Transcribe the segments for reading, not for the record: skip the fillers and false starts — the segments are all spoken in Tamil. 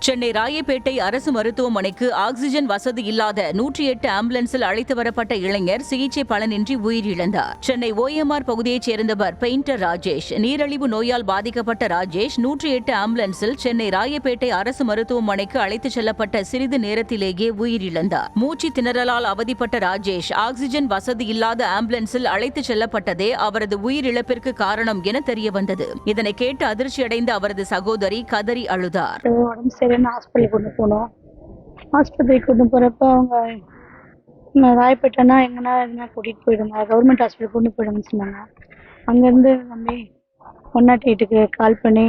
சென்னை ராயப்பேட்டை அரசு மருத்துவமனைக்கு ஆக்ஸிஜன் வசதி இல்லாத 108 ஆம்புலன்ஸில் அழைத்து வரப்பட்ட இளைஞர் சிகிச்சை பலனின்றி உயிரிழந்தார். சென்னை OMR பகுதியைச் சேர்ந்தவர் பெயிண்டர் ராஜேஷ். நீரிழிவு நோயால் பாதிக்கப்பட்ட ராஜேஷ் 108 ஆம்புலன்ஸில் சென்னை ராயப்பேட்டை அரசு மருத்துவமனைக்கு அழைத்துச் செல்லப்பட்ட சிறிது நேரத்திலேயே உயிரிழந்தார். மூச்சு திணறலால் அவதிப்பட்ட ராஜேஷ் ஆக்ஸிஜன் வசதி இல்லாத ஆம்புலன்ஸில் அழைத்துச் செல்லப்பட்டதே அவரது உயிரிழப்பிற்கு காரணம் என தெரியவந்தது. இதனை கேட்டு அதிர்ச்சியடைந்த அவரது சகோதரி கதறி அழுதார். ஹாஸ்பிட்டலுக்கு கொண்டு போனோம். ஆஸ்பத்திரிக்கு கொண்டு போகிறப்ப அவங்க ராயப்பேட்டைனா எங்கன்னா எதுனா கூட்டிகிட்டு போயிடுங்க, கவர்மெண்ட் ஹாஸ்பிட்டல் கொண்டு போயிடுங்கன்னு சொன்னாங்க. அங்கேருந்து நம்பி 108க்கு கால் பண்ணி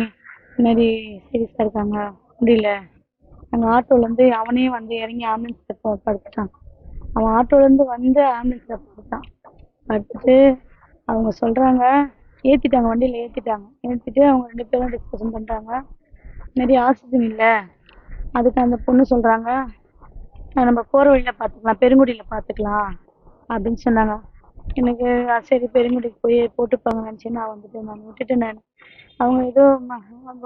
இதுமாரி சீரியஸாக இருக்காங்க, முடியல. அங்கே ஆட்டோலேருந்து அவனே வந்து இறங்கி ஆம்புலன்ஸில் படுத்துட்டான். அவன் ஆட்டோலேருந்து வந்து ஆம்புலன்ஸில் படுத்துட்டு அவங்க சொல்கிறாங்க ஏற்றிட்டாங்க, வண்டியில் ஏற்றிட்டு அவங்க 2 பேரும் டிஸ்கஷன் பண்ணுறாங்க. இதுமாரி ஆக்சிஜன் இல்லை, அதுக்கு அந்த பொண்ணு சொல்கிறாங்க நம்ம போகிற வழியில் பார்த்துக்கலாம், பெருங்குடியில் பார்த்துக்கலாம் அப்படின்னு சொன்னாங்க. எனக்கு சரி பெருங்குடிக்கு போய் போட்டுப்பாங்க நினச்சி நான் விட்டுட்டேன். அவங்க ஏதோ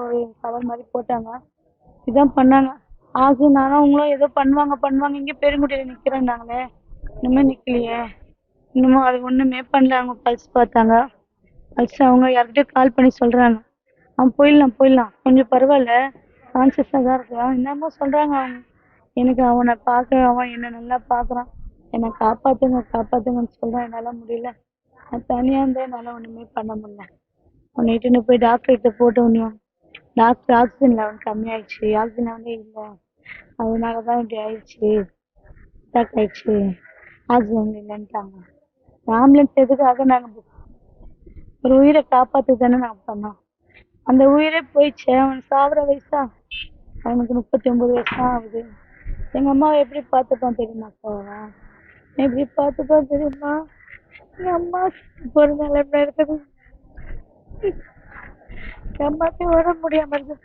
ஒரு கவர் மாதிரி போட்டாங்க, இதான் பண்ணாங்க. ஆக்சிஜன் ஆனால் அவங்களும் ஏதோ பண்ணுவாங்க இங்கே பெருங்குடியில் நிற்கிறேன்னாங்களே, இன்னுமே நிற்கலையே, இன்னமும் அது ஒன்றுமே பண்ணல. அவங்க பல்ஸ் பார்த்தாங்க, பல்ஸ் அவங்க யார்கிட்டயும் கால் பண்ணி சொல்கிறாங்க அவன் போயிடலாம் கொஞ்சம் பரவாயில்ல, கான்சியஸாக தான் இருக்கிறான், என்னமோ சொல்கிறாங்க அவங்க. எனக்கு அவனை பார்க்க, அவன் என்னை நல்லா பார்க்குறான், என்னை காப்பாற்றுங்கன்னு சொல்கிறான். என்னால் முடியல, நான் தனியாக இருந்தேன், என்னால் ஒன்றுமே பண்ண முடியல. உன்னை இட்டுன்னு போய் டாக்டர்கிட்ட போட்டு ஒன்றும் டாக்டர் ஆக்சிஜன் லெவல் கம்மியாயிடுச்சு, ஆக்சிஜன் லெவலே இல்லை, அதனால தான் இப்படி ஆயிடுச்சு, அட்டாக் ஆயிடுச்சு, ஆக்சிஜன் இல்லைன்ட்டாங்க. ஆம்புலன்ஸ் எதுக்காக நாங்கள் ஒரு உயிரை காப்பாற்று தானே நாங்கள் பண்ணோம். அந்த உயிரே போயிடுச்சு, அவன் சாகுற வயசா, அவனுக்கு 39 வயசு தான் ஆகுது. எங்கள் அம்மாவை எப்படி பார்த்துப்பான் தெரியுமா? எப்படி பார்த்துப்பான் தெரியுமா? எங்கள் அம்மா போகிற நிலைமை இருக்குது, எங்கள் அம்மாவுக்கு உடம்பு முடியாமல் இருக்குது,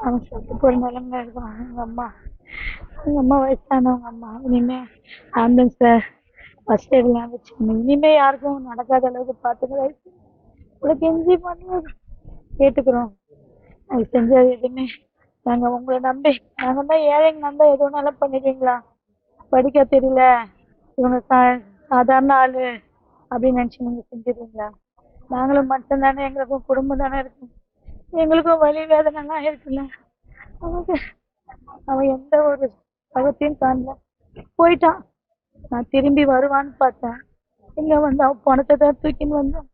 அவன் செத்து போகிற நிலைமை இருக்கான். எங்கள் அம்மா வயசானவங்க அம்மா. இனிமேல் ஆம்புலன்ஸில் ஃபஸ்ட் எய்ட்லாம் வச்சுக்கணும், இனிமேல் யாருக்கும் நடக்காத அளவுக்கு பார்த்துக்க உங்களுக்கு எஞ்சி பண்ணி கேட்டுக்கிறோம். அது செஞ்சது எதுவுமே நாங்கள் உங்களை நம்பி, நாங்கள் தான் ஏழைங்க நம்ப எது நல்லா பண்ணிடுவீங்களா, படிக்க தெரியல, இவங்க சாதாரண ஆள் அப்படின்னு நினச்சி நீங்கள் செஞ்சிடுவீங்களா? நாங்களும் மட்டும் தானே, எங்களுக்கும் குடும்பம் தானே இருக்கும், எங்களுக்கும் வலி வேதனைலாம் இருக்குல்ல. அவன் எந்த ஒரு பகத்தையும் காணல, போயிட்டான். நான் திரும்பி வருவான்னு பார்த்தேன், இங்கே வந்து அவன் பணத்தை தான் தூக்கின்னு வந்தேன்.